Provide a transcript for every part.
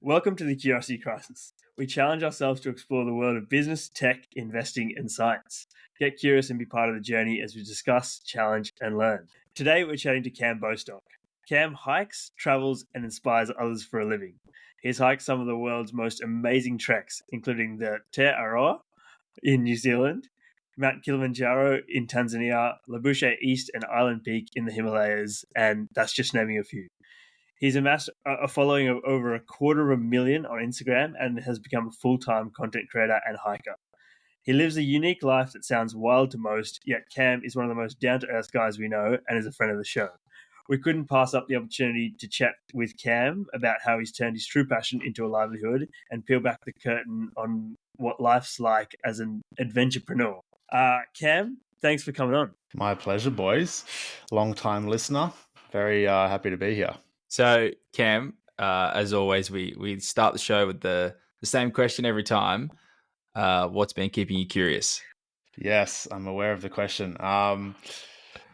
Welcome to the Curiosity Crisis. We challenge ourselves to explore the world of business, tech, investing, and science. Get curious and be part of the journey as we discuss, challenge, and learn. Today, we're chatting to Cam Bostock. Cam hikes, travels, and inspires others for a living. He's hiked some of the world's most amazing treks, including the Te Aroa in New Zealand, Mount Kilimanjaro in Tanzania, Labuschagne East and Island Peak in the Himalayas, and that's just naming a few. He's amassed a following of over 250,000 on Instagram and has become a full-time content creator and hiker. He lives a unique life that sounds wild to most, yet Cam is one of the most down-to-earth guys we know and is a friend of the show. We couldn't pass up the opportunity to chat with Cam about how he's turned his true passion into a livelihood and peel back the curtain on what life's like as an adventurepreneur. Cam, thanks for coming on. My pleasure, boys. Long-time listener. Very happy to be here. So, Cam, as always, we start the show with the same question every time. What's been keeping you curious? Yes, I'm aware of the question. We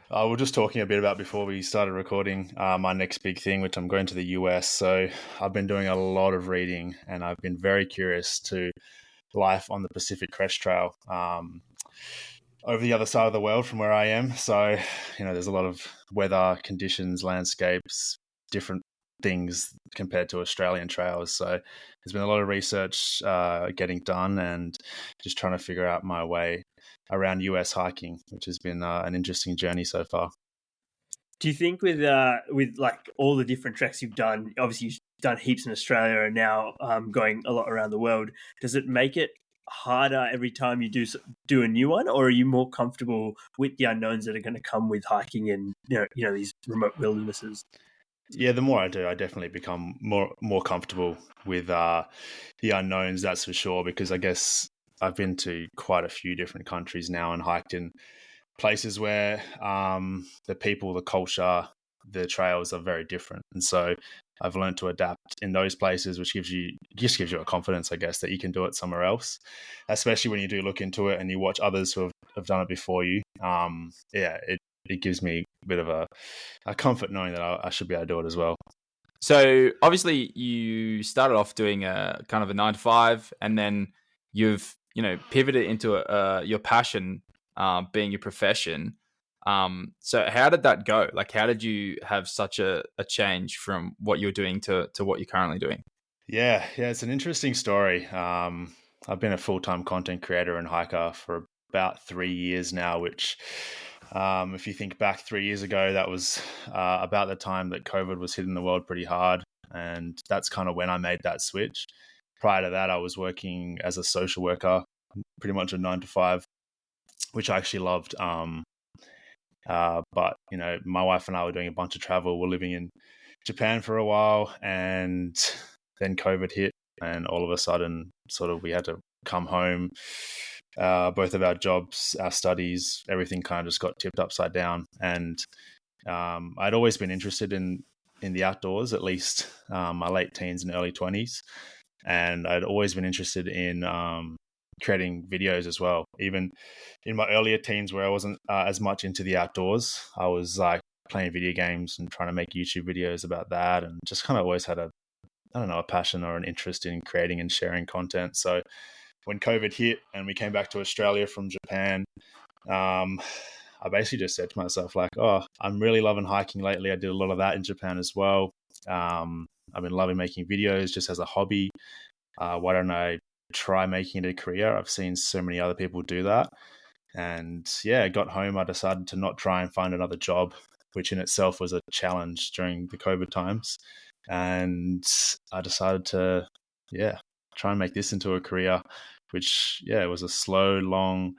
were just talking a bit about before we started recording my next big thing, which I'm going to the US. So I've been doing a lot of reading and I've been very curious to life on the Pacific Crest Trail over the other side of the world from where I am. So, there's a lot of weather conditions, landscapes, different things compared to Australian trails. So there's been a lot of research getting done and just trying to figure out my way around US hiking, which has been an interesting journey so far. Do you think with like all the different treks you've done, obviously you've done heaps in Australia and now going a lot around the world, does it make it harder every time you do a new one, or are you more comfortable with the unknowns that are going to come with hiking in these remote wildernesses? Yeah, the more I do, I definitely become more comfortable with the unknowns, that's for sure, because I guess I've been to quite a few different countries now and hiked in places where the people, the culture, the trails are very different. And so I've learned to adapt in those places, which gives you a confidence, I guess, that you can do it somewhere else, especially when you do look into it and you watch others who have done it before you. It gives me a bit of a comfort knowing that I should be able to do it as well. So obviously you started off doing a kind of a 9-to-5, and then you've pivoted into your passion being your profession. So how did that go? Like, how did you have such a change from what you're doing to what you're currently doing? Yeah, it's an interesting story. I've been a full-time content creator and hiker for about 3 years now, which if you think back 3 years ago, that was about the time that COVID was hitting the world pretty hard. And that's kind of when I made that switch. Prior to that, I was working as a social worker, pretty much a 9-to-5, which I actually loved. But my wife and I were doing a bunch of travel. We're living in Japan for a while, and then COVID hit, and all of a sudden, sort of, we had to come home. Both of our jobs, our studies, everything kind of just got tipped upside down. And I'd always been interested in the outdoors, at least my late teens and early 20s. And I'd always been interested in creating videos as well. Even in my earlier teens, where I wasn't as much into the outdoors, I was like playing video games and trying to make YouTube videos about that, and just kind of always had a passion or an interest in creating and sharing content. So when COVID hit and we came back to Australia from Japan, I basically just said to myself, like, I'm really loving hiking lately. I did a lot of that in Japan as well. I've been loving making videos just as a hobby. Why don't I try making it a career? I've seen so many other people do that. And I got home. I decided to not try and find another job, which in itself was a challenge during the COVID times. And I decided to, try and make this into a career, which, was a slow, long,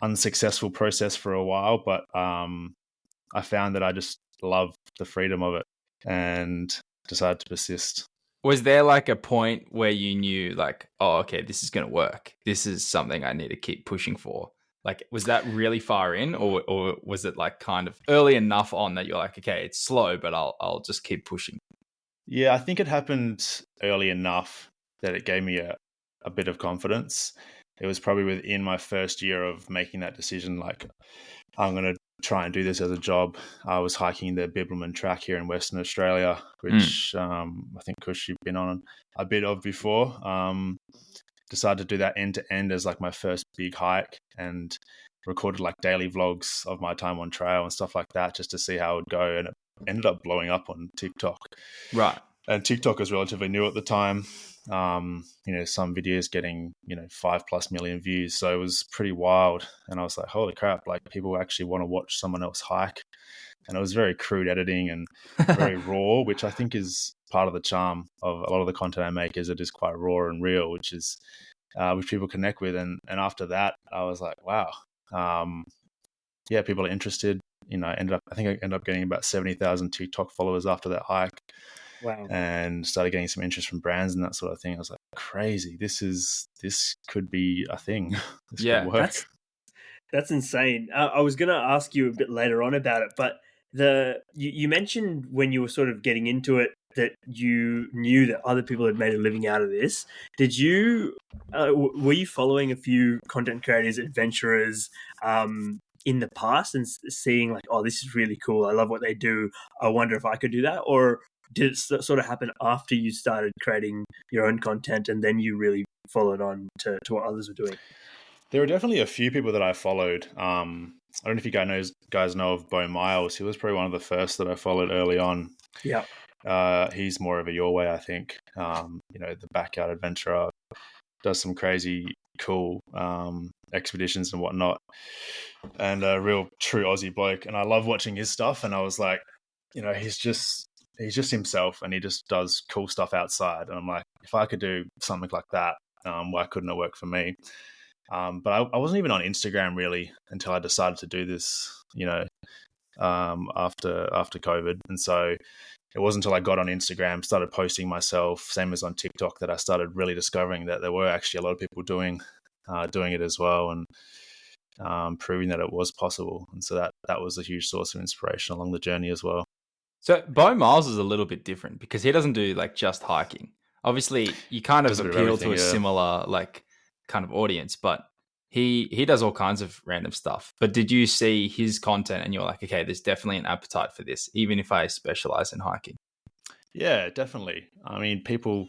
unsuccessful process for a while. But I found that I just loved the freedom of it and decided to persist. Was there like a point where you knew, like, oh, okay, this is going to work. This is something I need to keep pushing for? Like, was that really far in, or was it like kind of early enough on that you're like, okay, it's slow, but I'll just keep pushing? Yeah, I think it happened early enough that it gave me a bit of confidence. It was probably within my first year of making that decision, like, I'm going to try and do this as a job, I was hiking the Bibbulmun track here in Western Australia, which I think Kush you've been on a bit of before. Decided to do that end to end as like my first big hike, and recorded like daily vlogs of my time on trail and stuff like that, just to see how it would go. And it ended up blowing up on TikTok. Right. And TikTok was relatively new at the time. Some videos getting 5+ million views, so it was pretty wild. And I was like, holy crap, like people actually want to watch someone else hike. And it was very crude editing and very raw, which I think is part of the charm of a lot of the content I make, is it is quite raw and real, which people connect with. And after that, I was like, wow, people are interested. I ended up getting about 70,000 TikTok followers after that hike. Wow. And started getting some interest from brands and that sort of thing. I was like, crazy. This could be a thing. This could work. That's insane. I was going to ask you a bit later on about it, but you mentioned when you were sort of getting into it that you knew that other people had made a living out of this. Did you were you following a few content creators, adventurers in the past, and seeing like, oh, this is really cool, I love what they do, I wonder if I could do that? Or did it sort of happen after you started creating your own content and then you really followed on to what others were doing? There were definitely a few people that I followed. I don't know if you guys know of Bo Miles. He was probably one of the first that I followed early on. Yeah. He's more of a your way, I think. The backyard adventurer, does some crazy cool expeditions and whatnot, and a real true Aussie bloke. And I love watching his stuff. And I was like, he's just himself, and he just does cool stuff outside. And I'm like, if I could do something like that, why couldn't it work for me? But I wasn't even on Instagram really until I decided to do this, after COVID. And so it wasn't until I got on Instagram, started posting myself, same as on TikTok, that I started really discovering that there were actually a lot of people doing it as well, and proving that it was possible. And so that was a huge source of inspiration along the journey as well. So Bo Miles is a little bit different because he doesn't do like just hiking. Obviously, you kind of appeal to a similar like kind of audience, but he does all kinds of random stuff. But did you see his content and you're like, okay, there's definitely an appetite for this, even if I specialize in hiking? Yeah, definitely. I mean, people.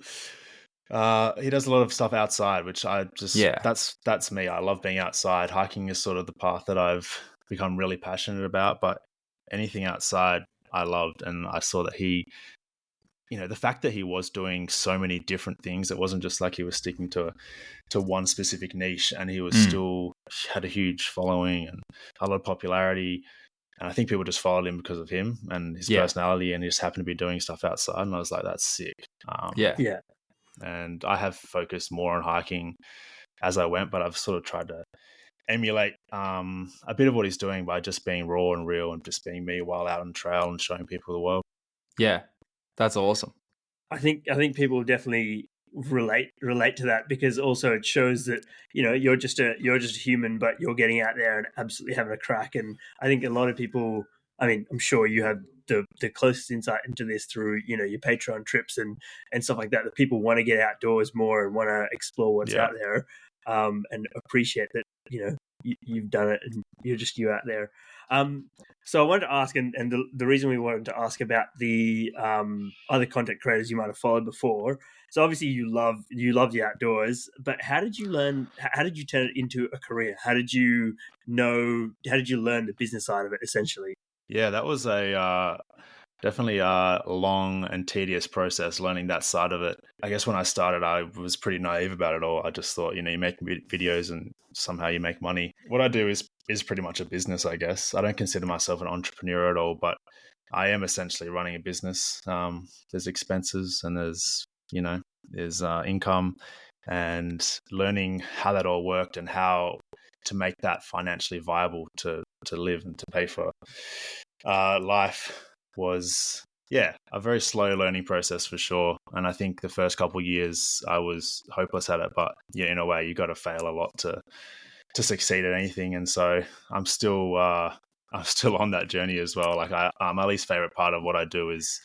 He does a lot of stuff outside, which that's me. I love being outside. Hiking is sort of the path that I've become really passionate about, but anything outside I loved. And I saw that he, the fact that he was doing so many different things, it wasn't just like he was sticking to one specific niche, and he was still had a huge following and a lot of popularity. And I think people just followed him because of him and his personality, and he just happened to be doing stuff outside. And I was like, that's sick. Yeah. And I have focused more on hiking as I went, but I've sort of tried to emulate a bit of what he's doing by just being raw and real and just being me while out on trail and showing people the world. Yeah, that's awesome. I think people definitely relate to that, because also it shows that you're just a human, but you're getting out there and absolutely having a crack. And I think a lot of people, I mean, I'm sure you have the closest insight into this through your Patreon trips and stuff like that, that people want to get outdoors more and want to explore what's out there, and appreciate that you've done it and you're just you out there. So I wanted to ask, and the reason we wanted to ask about the other content creators you might have followed before. So obviously you love the outdoors, but how did you turn it into a career? How did you learn the business side of it, essentially? Yeah, that was definitely a long and tedious process, learning that side of it. I guess when I started, I was pretty naive about it all. I just thought, you make videos and somehow you make money. What I do is pretty much a business, I guess. I don't consider myself an entrepreneur at all, but I am essentially running a business. There's expenses and there's income, and learning how that all worked and how to make that financially viable to live and to pay for life was a very slow learning process for sure. And I think the first couple of years I was hopeless at it, but in a way you got to fail a lot to succeed at anything. And so I'm still on that journey as well. Like my least favorite part of what I do is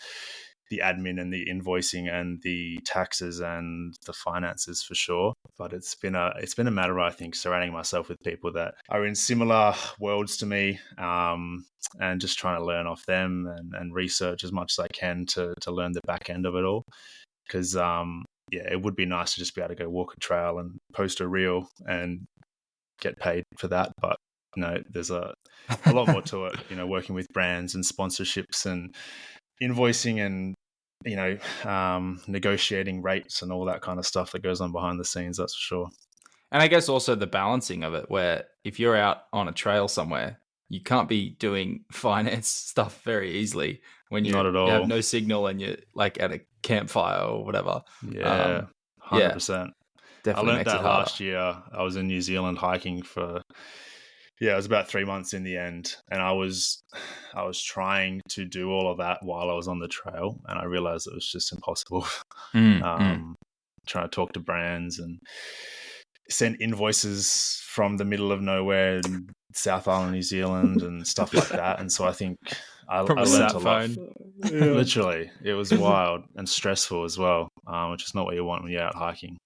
admin and the invoicing and the taxes and the finances for sure. But it's been a matter of, I think, surrounding myself with people that are in similar worlds to me, and just trying to learn off them and research as much as I can to learn the back end of it all. Because it would be nice to just be able to go walk a trail and post a reel and get paid for that. But there's a lot more to it. Working with brands and sponsorships and invoicing and negotiating rates and all that kind of stuff that goes on behind the scenes. That's for sure. And I guess also the balancing of it, where if you're out on a trail somewhere, you can't be doing finance stuff very easily when Not at all. You have no signal and you're like at a campfire or whatever. Yeah, 100%. Definitely I learned makes it that harder. last year. I was in New Zealand hiking for, it was about 3 months in the end. And I was trying to do all of that while I was on the trail. And I realized it was just impossible. Trying to talk to brands and send invoices from the middle of nowhere in South Island, New Zealand and stuff like that. And so I think I learned a lot. Literally, it was wild and stressful as well, which is not what you want when you're out hiking.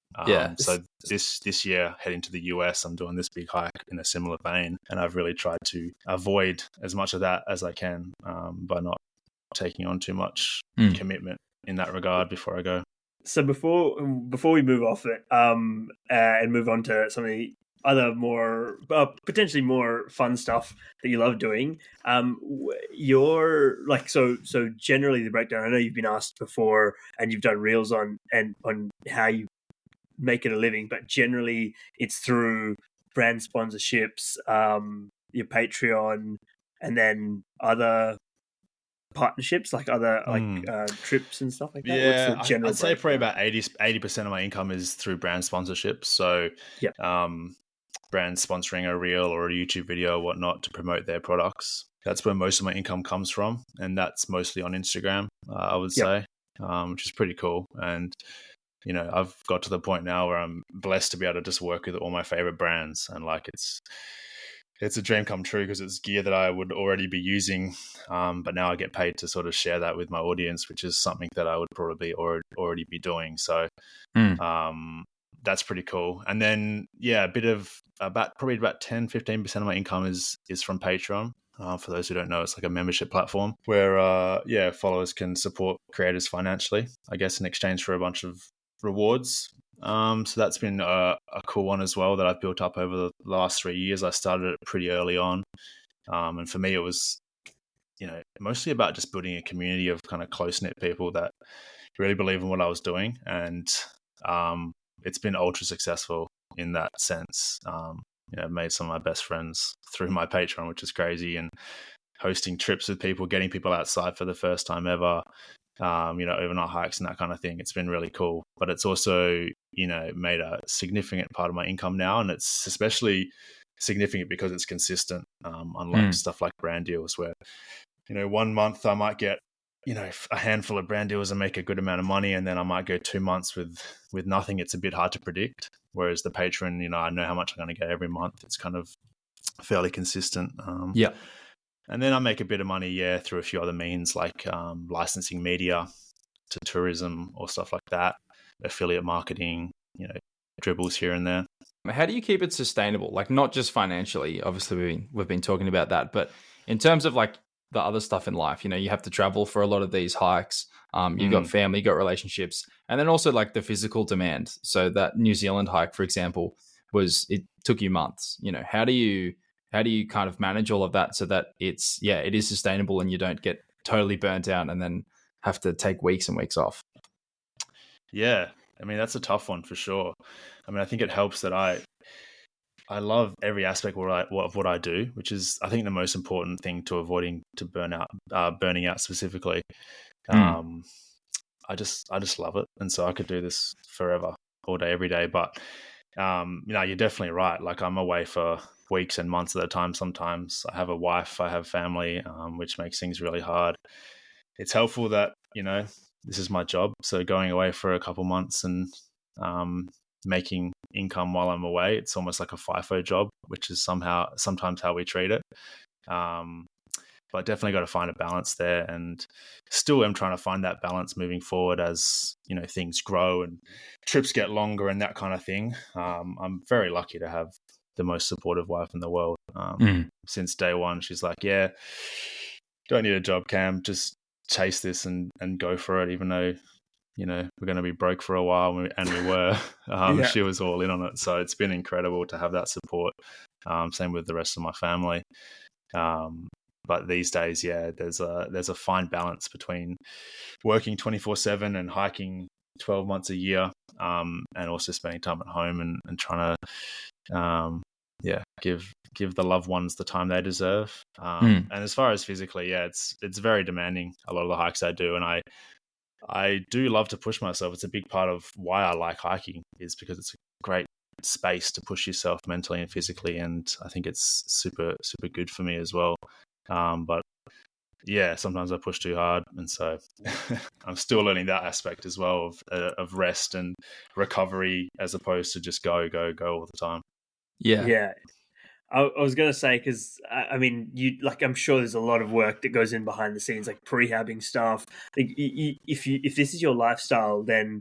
So this year, heading to the US, I'm doing this big hike in a similar vein, and I've really tried to avoid as much of that as I can by not taking on too much commitment in that regard before I go. So before we move off it and move on to some of the other more potentially more fun stuff that you love doing, you're like so generally the breakdown. I know you've been asked before, and you've done reels on how you make it a living, but generally it's through brand sponsorships, your Patreon, and then other partnerships like other trips and stuff like that. Yeah, what's the general I'd say probably breakdown? about 80% of my income is through brand sponsorships. So brands sponsoring a reel or a YouTube video or whatnot to promote their products. That's where most of my income comes from, and that's mostly on Instagram, I would say, which is pretty cool. And I've got to the point now where I'm blessed to be able to just work with all my favorite brands, and like it's a dream come true because it's gear that I would already be using, but now I get paid to sort of share that with my audience, which is something that I would probably already be doing. So that's pretty cool. And then probably about 10-15% of my income is from Patreon. For those who don't know, it's like a membership platform where followers can support creators financially, I guess, in exchange for a bunch of rewards. So that's been a cool one as well that I've built up over the last 3 years. I started it pretty early on. And for me, it was, mostly about just building a community of kind of close-knit people that really believe in what I was doing. And it's been ultra successful in that sense. I've made some of my best friends through my Patreon, which is crazy, and hosting trips with people, getting people outside for the first time ever, overnight hikes and that kind of thing. It's been really cool, but it's also, made a significant part of my income now. And it's especially significant because it's consistent, unlike stuff like brand deals where, 1 month I might get, a handful of brand deals and make a good amount of money. And then I might go 2 months with nothing. It's a bit hard to predict. Whereas the Patreon, I know how much I'm going to get every month. It's kind of fairly consistent. And then I make a bit of money, through a few other means like licensing media to tourism or stuff like that, affiliate marketing, dribbles here and there. How do you keep it sustainable? Like not just financially, obviously we've been talking about that, but in terms of like the other stuff in life, you have to travel for a lot of these hikes. You've got family, you've got relationships, and then also like the physical demand. So that New Zealand hike, for example, it took you months. How do you kind of manage all of that so that it is sustainable and you don't get totally burnt out and then have to take weeks and weeks off? Yeah. I mean, that's a tough one for sure. I mean, I think it helps that I love every aspect of what I do, which is, I think, the most important thing to avoiding to burning out specifically. I just love it. And so I could do this forever, all day, every day. But, you're definitely right. Like I'm away for weeks and months at a time. Sometimes I have a wife, I have family, which makes things really hard. It's helpful that, this is my job. So going away for a couple months and making income while I'm away, it's almost like a FIFO job, which is sometimes how we treat it. But but definitely got to find a balance there, and still am trying to find that balance moving forward as, things grow and trips get longer and that kind of thing. I'm very lucky to have the most supportive wife in the world. Since day one, she's like, yeah, don't need a job, Cam, just chase this and go for it, even though we're going to be broke for a while, and we were. She was all in on it, so it's been incredible to have that support. Same with the rest of my family. But these days, there's a fine balance between working 24/7 and hiking 12 months a year, and also spending time at home and trying to give the loved ones the time they deserve. And as far as physically, it's very demanding, a lot of the hikes I do, and I do love to push myself. It's a big part of why I like hiking, is because it's a great space to push yourself mentally and physically, and I think it's super, super good for me as well. But sometimes I push too hard, and so I'm still learning that aspect as well of rest and recovery, as opposed to just go all the time. Yeah. I was going to say, because I mean, I'm sure there's a lot of work that goes in behind the scenes, like prehabbing stuff. Like, if this is your lifestyle, then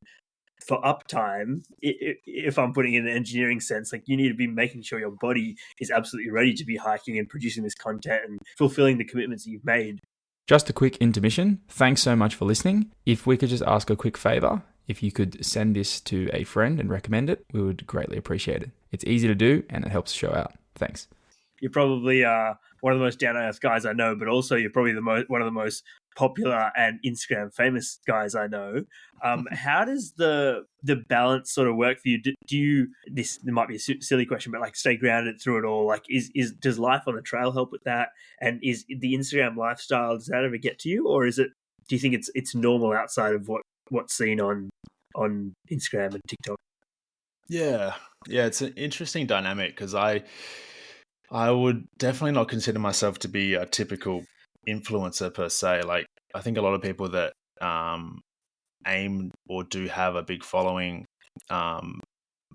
for uptime, if I'm putting it in an engineering sense, like, you need to be making sure your body is absolutely ready to be hiking and producing this content and fulfilling the commitments that you've made. Just a quick intermission. Thanks so much for listening. If we could just ask a quick favor, if you could send this to a friend and recommend it, we would greatly appreciate it. It's easy to do and it helps the show out. Thanks. You're probably one of the most down-to-earth guys I know, but also you're probably one of the most popular and Instagram famous guys I know. How does the balance sort of work for you? Do you, this might be a silly question, but like, stay grounded through it all? Like, does life on the trail help with that? And is the Instagram lifestyle, does that ever get to you, or do you think it's normal outside of what's seen on Instagram and TikTok? Yeah, it's an interesting dynamic, because I would definitely not consider myself to be a typical influencer per se. Like, I think a lot of people that aim or do have a big following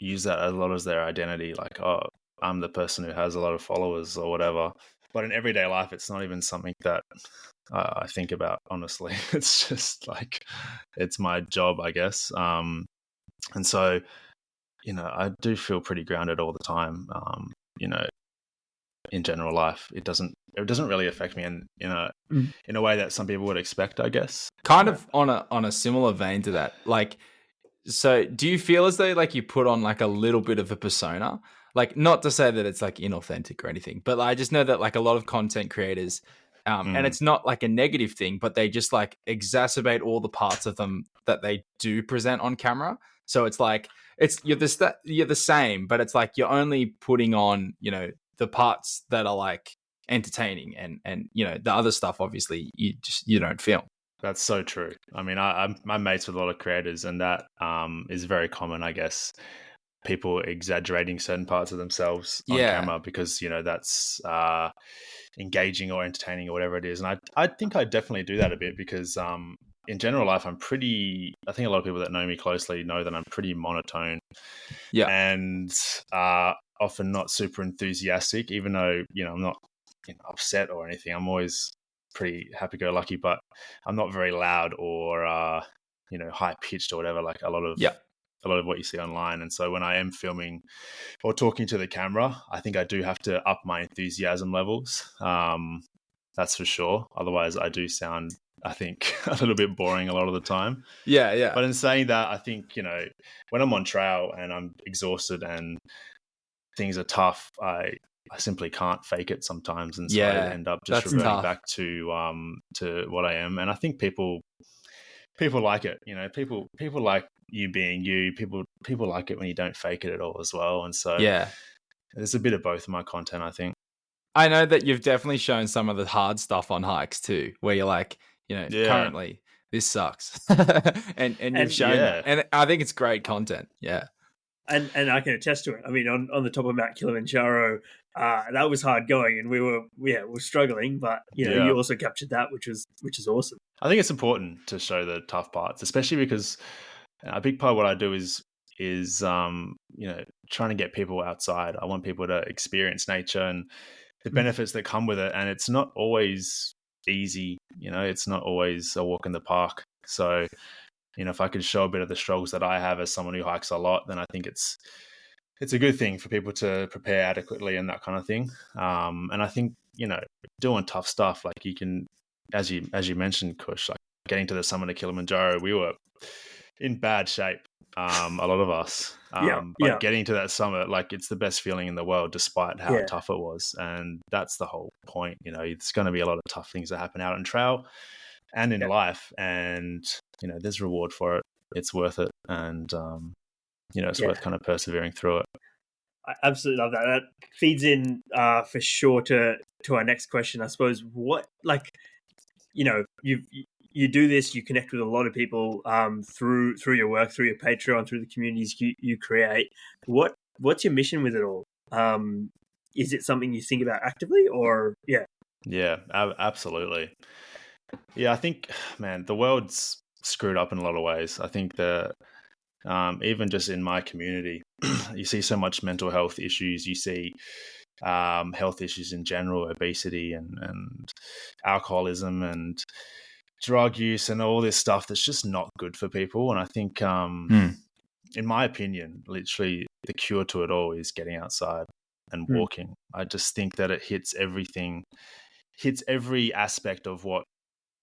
use that a lot as their identity. Like, oh, I'm the person who has a lot of followers or whatever. But in everyday life, it's not even something that I think about, honestly. It's just like, it's my job, I guess. And so, I do feel pretty grounded all the time. In general life, it doesn't really affect me in a way that some people would expect, I guess. Kind of on a similar vein to that. Like, so do you feel as though, like, you put on like a little bit of a persona? Like, not to say that it's like inauthentic or anything, but I just know that like a lot of content creators, and it's not like a negative thing, but they just like exacerbate all the parts of them that they do present on camera. So it's like, you're the same, but it's like you're only putting on, the parts that are like entertaining, and the other stuff, obviously you don't film. That's so true. I mean, I'm mates with a lot of creators, and that is very common, I guess. People exaggerating certain parts of themselves on camera because that's engaging or entertaining or whatever it is. And I think I definitely do that a bit, because in general life, I think a lot of people that know me closely know that I'm pretty monotone. Yeah. And often not super enthusiastic, even though, I'm not upset or anything. I'm always pretty happy-go-lucky, but I'm not very loud or, high-pitched or whatever, like a lot of what you see online. And so when I am filming or talking to the camera, I think I do have to up my enthusiasm levels. That's for sure. Otherwise, I do sound, I think, a little bit boring a lot of the time. Yeah. But in saying that, I think, when I'm on trail and I'm exhausted and things are tough, I simply can't fake it sometimes. And so I end up just reverting back to what I am. And I think people like it. People like you being you. People like it when you don't fake it at all as well. And so there's a bit of both in my content, I think. I know that you've definitely shown some of the hard stuff on hikes too, where you're like, currently this sucks, and you've shown that, and I think it's great content. Yeah, and I can attest to it. I mean, on the top of Mount Kilimanjaro, that was hard going, and we're struggling, but you also captured that, which is awesome. I think it's important to show the tough parts, especially because a big part of what I do is trying to get people outside. I want people to experience nature and the benefits that come with it. And it's not always easy. It's not always a walk in the park. So, if I could show a bit of the struggles that I have as someone who hikes a lot, then I think it's a good thing for people to prepare adequately and that kind of thing. And I think, doing tough stuff, like you can, as you mentioned, Kush, like getting to the summit of Kilimanjaro, we were in bad shape, a lot of us. But getting to that summit, like it's the best feeling in the world, despite how tough it was. And that's the whole point. It's going to be a lot of tough things that happen out on trail and in life. And, there's reward for it. It's worth it. And, it's worth kind of persevering through it. I absolutely love that. That feeds in for sure to our next question, I suppose. What, like, you do this, you connect with a lot of people through your work, through your Patreon, through the communities you create. What's your mission with it all? Is it something you think about actively, or Yeah, absolutely. Yeah, I think, man, the world's screwed up in a lot of ways. I think that even just in my community, you see so much mental health issues. You see health issues in general, obesity and alcoholism and drug use and all this stuff that's just not good for people. And I think, in my opinion, literally the cure to it all is getting outside and walking. I just think that it hits every aspect of what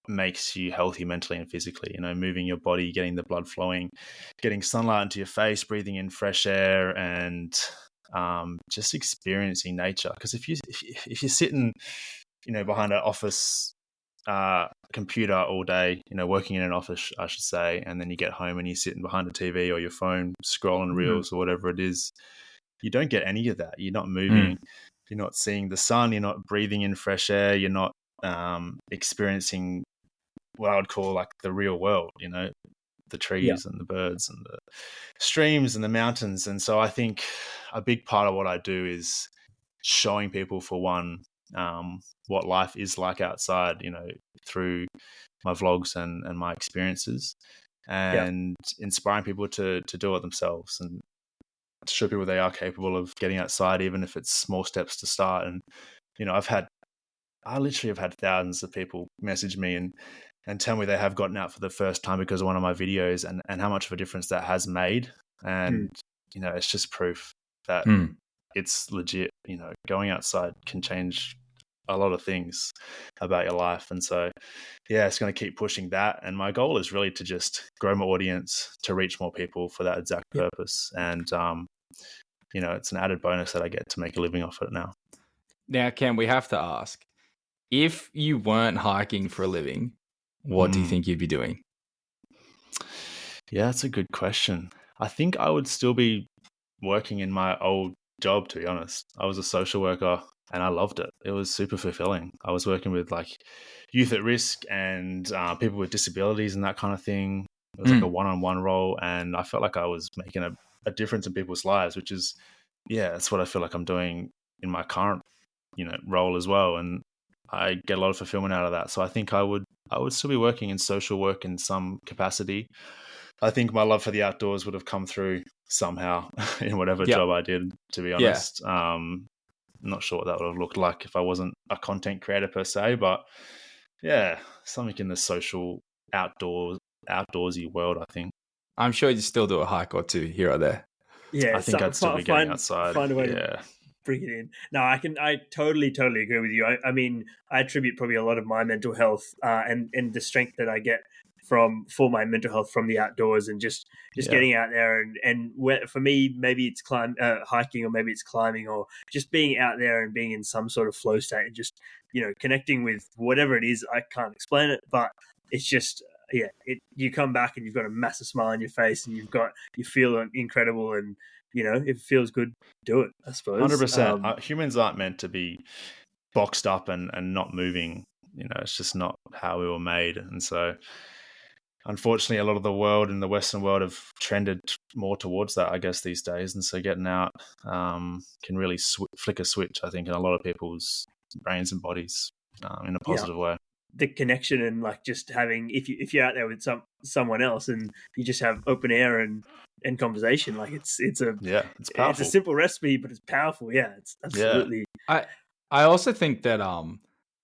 makes you healthy mentally and physically. Moving your body, getting the blood flowing, getting sunlight into your face, breathing in fresh air, and just experiencing nature. Because if you're sitting, behind an office computer all day, working in an office, I should say, and then you get home and you're sitting behind a TV or your phone scrolling reels or whatever it is, you don't get any of that. You're not moving. You're not seeing the sun. You're not breathing in fresh air. You're not experiencing what I would call like the real world, the trees and the birds and the streams and the mountains. And so I think a big part of what I do is showing people, for one, what life is like outside, through my vlogs and my experiences, and inspiring people to do it themselves and to show people they are capable of getting outside, even if it's small steps to start. And, I literally have had thousands of people message me and tell me they have gotten out for the first time because of one of my videos, and how much of a difference that has made. And, it's just proof that it's legit. Going outside can change a lot of things about your life. And so, it's going to keep pushing that. And my goal is really to just grow my audience, to reach more people for that exact purpose. And, it's an added bonus that I get to make a living off it now. Now, Cam, we have to ask, if you weren't hiking for a living, what do you think you'd be doing? Yeah, that's a good question. I think I would still be working in my old job, to be honest. I was a social worker and I loved it. It was super fulfilling. I was working with like youth at risk and people with disabilities and that kind of thing. It was like a one-on-one role, and I felt like I was making a difference in people's lives, which is, that's what I feel like I'm doing in my current, role as well. And I get a lot of fulfillment out of that. So I think I would still be working in social work in some capacity. I think my love for the outdoors would have come through somehow in whatever job I did, to be honest. I'm not sure what that would have looked like if I wasn't a content creator per se, but something in the social outdoorsy world, I think. I'm sure you still do a hike or two here or there. I think I'd still be getting outside. Find a way to bring it in. No, I totally agree with you. I mean, I attribute probably a lot of my mental health and the strength that I get for my mental health from the outdoors, and just getting out there and for me, maybe it's hiking, or maybe it's climbing, or just being out there and being in some sort of flow state and just connecting with whatever it is. I can't explain it, but it's just you come back and you've got a massive smile on your face, and you feel incredible, and if it feels good, do it, I suppose. 100%. Humans aren't meant to be boxed up and not moving. It's just not how we were made. And so, unfortunately, a lot of the world and the Western world have trended more towards that, I guess, these days. And so getting out can really flick a switch, I think, in a lot of people's brains and bodies in a positive way. The connection and like just having, if you're out there with someone else and you just have open air and conversation, like it's powerful. It's a simple recipe, but it's powerful. It's absolutely. I also think that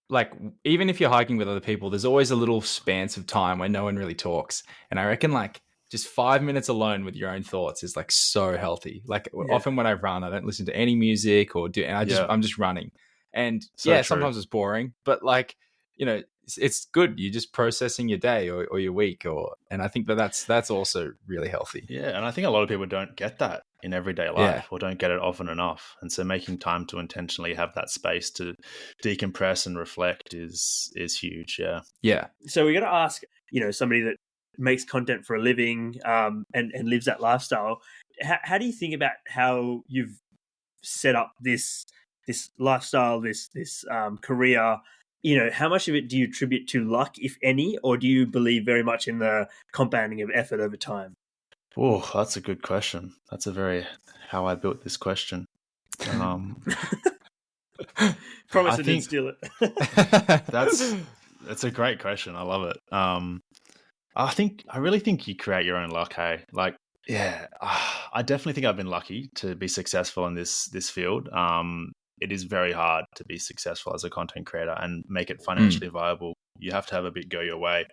like even if you're hiking with other people, there's always a little spans of time where no one really talks. And I reckon like just 5 minutes alone with your own thoughts is like so healthy. Like Yeah. often when I run, I don't listen to any music or do, and I'm just running. And So yeah, true. sometimes it's boring, but like, you know, it's good. You're just processing your day or your week, and I think that's also really healthy. Yeah, and I think a lot of people don't get that in everyday life, Yeah. or don't get it often enough. And so making time to intentionally have that space to decompress and reflect is huge. Yeah. Yeah. So we got to ask, somebody that makes content for a living, and lives that lifestyle. How do you think about how you've set up this lifestyle, this career? How much of it do you attribute to luck, if any, or do you believe very much in the compounding of effort over time? Oh, that's a good question. That's a very how I built this question. Promise I I didn't think steal it. that's a great question. I love it. I really think you create your own luck. Hey, like, yeah, I definitely think I've been lucky to be successful in this field. It is very hard to be successful as a content creator and make it financially viable. You have to have a bit go your way.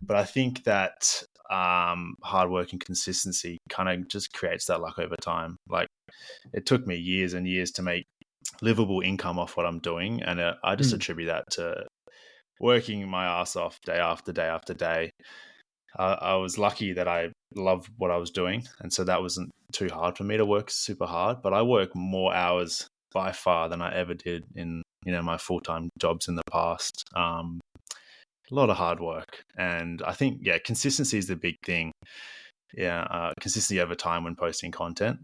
But I think that hard work and consistency kind of just creates that luck over time. Like, it took me years and years to make livable income off what I'm doing, and I just attribute that to working my ass off day after day after day. I was lucky that I loved what I was doing, and so that wasn't too hard for me to work super hard. But I work more hours by far than I ever did in my full-time jobs in the past. A lot of hard work, and I think consistency is the big thing. Consistency over time when posting content.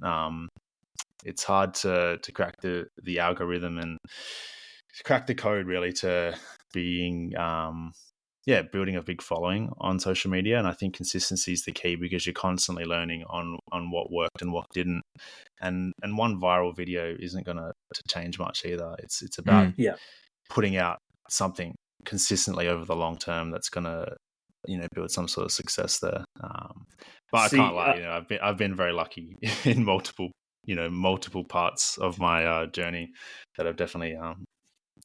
It's hard to crack the algorithm and crack the code really to being building a big following on social media. And I think consistency is the key, because you're constantly learning on what worked and what didn't. And one viral video isn't going to change much either. It's about putting out something consistently over the long term that's going to build some sort of success there. But I can't lie, I've been very lucky in multiple parts of my journey that have definitely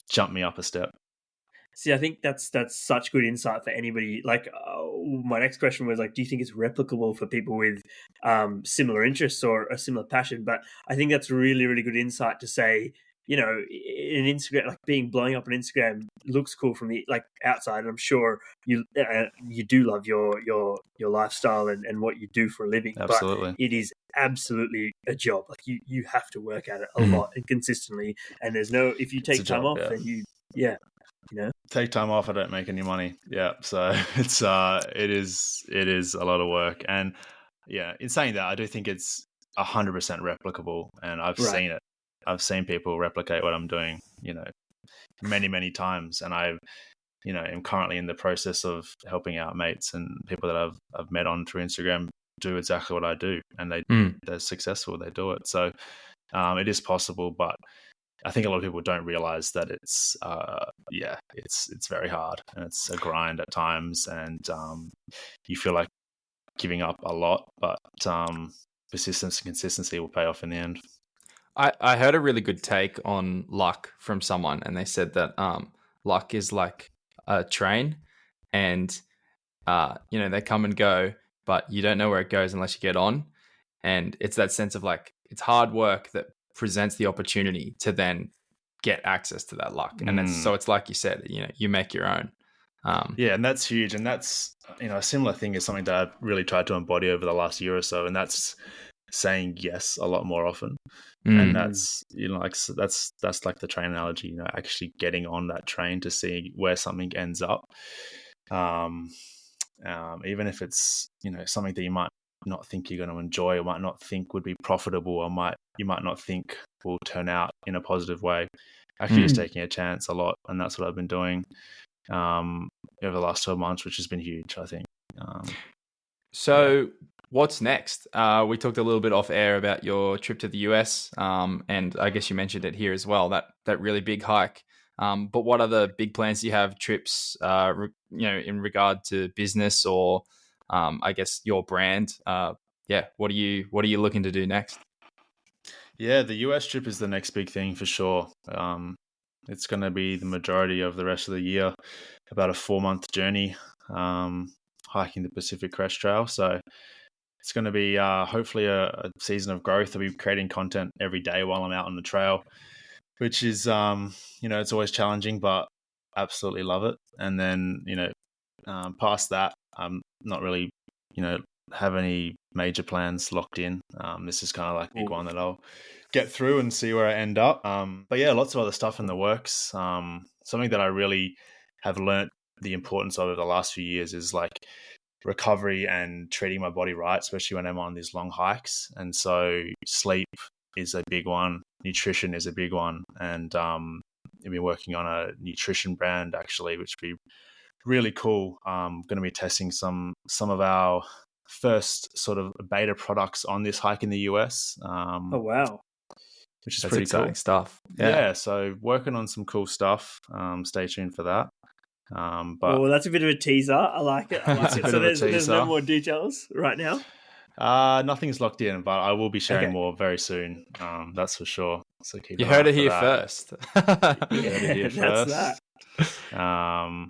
jumped me up a step. See, I think that's such good insight for anybody. Like, my next question was like, do you think it's replicable for people with similar interests or a similar passion? But I think that's really, really good insight to say, in Instagram, like blowing up on Instagram looks cool from the outside. And I'm sure you do love your lifestyle and what you do for a living. Absolutely. But it is absolutely a job. Like you have to work at it a lot and consistently. And there's no, if you take time off, then take time off, I don't make any money. Yeah, so it is a lot of work. And in saying that, I do think it's 100% replicable, and I've seen it. I've seen people replicate what I'm doing, many times, and I've am currently in the process of helping out mates and people that I've met on through Instagram do exactly what I do, and they're successful. They do it, so it is possible, but I think a lot of people don't realize that it's very hard, and it's a grind at times, and you feel like giving up a lot, but persistence and consistency will pay off in the end. I heard a really good take on luck from someone, and they said that luck is like a train, and they come and go, but you don't know where it goes unless you get on. And it's that sense of like, it's hard work that presents the opportunity to then get access to that luck. And so it's like you said, you make your own. And that's huge. And that's, a similar thing is something that I've really tried to embody over the last year or so. And that's saying yes a lot more often. And that's, that's like the train analogy, actually getting on that train to see where something ends up. Even if it's, something that you might not think you're going to enjoy, or might not think would be profitable, or you might not think will turn out in a positive way. Actually just taking a chance a lot. And that's what I've been doing over the last 12 months, which has been huge, I think. What's next? We talked a little bit off air about your trip to the US, and I guess you mentioned it here as well, that really big hike. But what other big plans do you have, trips, in regard to business or, I guess, your brand? What are you looking to do next? Yeah, the US trip is the next big thing for sure. It's going to be the majority of the rest of the year, about a 4-month journey, hiking the Pacific Crest Trail. So it's going to be hopefully a season of growth. I'll be creating content every day while I'm out on the trail, which is, it's always challenging, but absolutely love it. And then, past that, I'm not really, have any major plans locked in. This is kind of like big one that I'll get through and see where I end up. But yeah, lots of other stuff in the works. Something that I really have learnt the importance of over the last few years is like recovery and treating my body right, especially when I'm on these long hikes. And so sleep is a big one. Nutrition is a big one. And I've been working on a nutrition brand actually, which would be really cool. Going to be testing some of our first sort of beta products on this hike in the US. Oh, wow. Which is That's pretty exciting cool stuff. Yeah, so working on some cool stuff. Stay tuned for that. But that's a bit of a teaser. I like it. It's a bit So of a there's no teaser. more details right now? Nothing's locked in, but I will be sharing Okay. more very soon. That's for sure. So keep You an eye heard out it for here that. first. You heard it here That's first. that.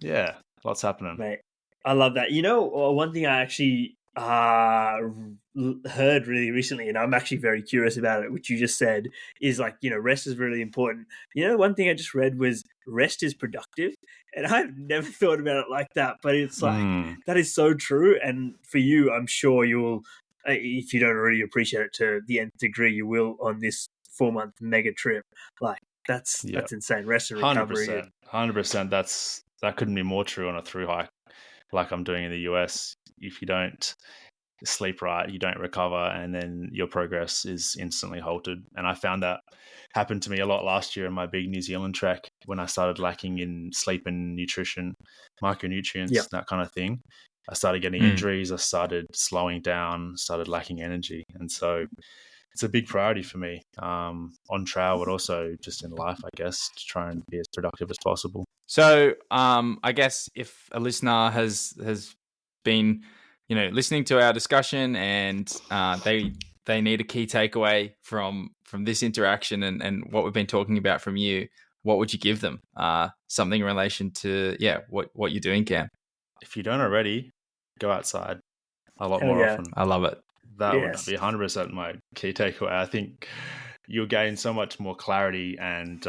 Yeah, lots happening. Mate, I love that. One thing I actually heard really recently, and I'm actually very curious about it, which you just said, is like, rest is really important. One thing I just read was rest is productive. And I've never thought about it like that, but it's like, that is so true. And for you, I'm sure you'll, if you don't already appreciate it to the nth degree, you will on this 4-month mega trip. Like, that's insane. Rest and recovery. 100%. That couldn't be more true on a through hike like I'm doing in the US. If you don't sleep right, you don't recover, and then your progress is instantly halted. And I found that happened to me a lot last year in my big New Zealand trek when I started lacking in sleep and nutrition, micronutrients, that kind of thing. I started getting injuries, I started slowing down, started lacking energy. And so it's a big priority for me on trail, but also just in life, I guess, to try and be as productive as possible. So I guess if a listener has been, listening to our discussion and they need a key takeaway from this interaction and what we've been talking about from you, what would you give them? Something in relation to what you're doing, Cam. If you don't already, go outside a lot more often. I love it. That would be 100% my key takeaway. I think you'll gain so much more clarity and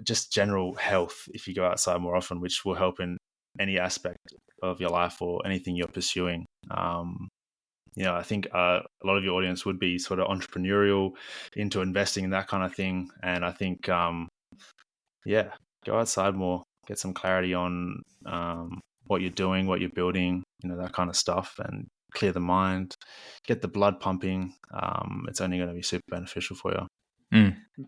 just general health if you go outside more often, which will help in any aspect of your life or anything you're pursuing. I think a lot of your audience would be sort of entrepreneurial, into investing in that kind of thing. And I think, go outside more, get some clarity on what you're doing, what you're building, that kind of stuff, and clear the mind, get the blood pumping. It's only going to be super beneficial for you.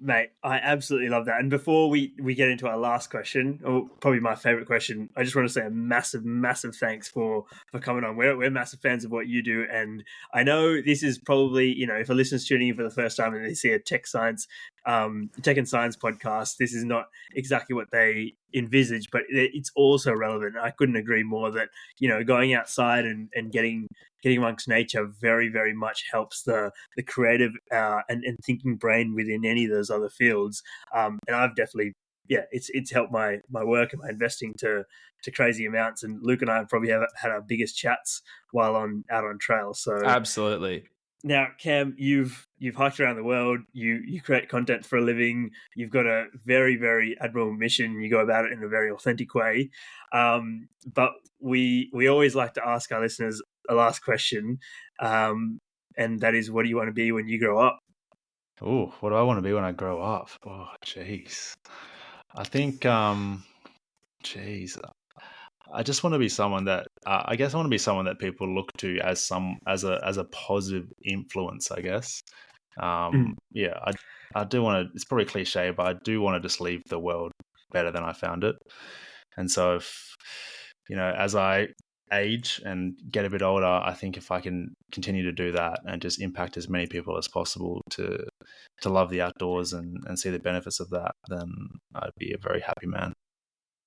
Mate, I absolutely love that. And before we get into our last question, or probably my favorite question, I just want to say a massive, massive thanks for coming on. We're massive fans of what you do. And I know this is probably, if a listener's tuning in for the first time and they see a tech and science podcast, this is not exactly what they envisage, but it's also relevant. I couldn't agree more that, going outside and getting amongst nature very, very much helps the creative and thinking brain within any of those other fields. And I've definitely, it's helped my work and my investing to crazy amounts. And Luke and I probably have had our biggest chats while out on trail. So absolutely. Now, Cam, you've hiked around the world. You create content for a living. You've got a very, very admirable mission. You go about it in a very authentic way. But we always like to ask our listeners a last question, and that is, what do you want to be when you grow up? Oh, what do I want to be when I grow up? Oh, jeez. I think, I just want to be someone that I guess I want to be someone that people look to as a positive influence, I guess. I do want to. It's probably cliche, but I do want to just leave the world better than I found it. And so, if as I age and get a bit older, I think if I can continue to do that and just impact as many people as possible to love the outdoors and see the benefits of that, then I'd be a very happy man.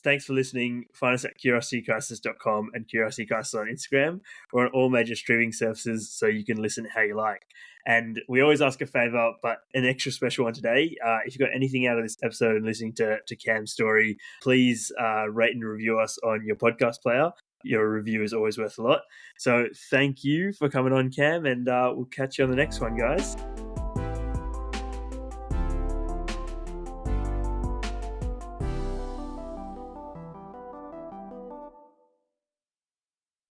Thanks for listening. Find us at curiositycrisis.com and Curiosity Crisis on Instagram. We're on all major streaming services, so you can listen how you like. And we always ask a favor, but an extra special one today. If you got anything out of this episode and listening to Cam's story, please rate and review us on your podcast player. Your review is always worth a lot. So thank you for coming on, Cam, and we'll catch you on the next one, guys.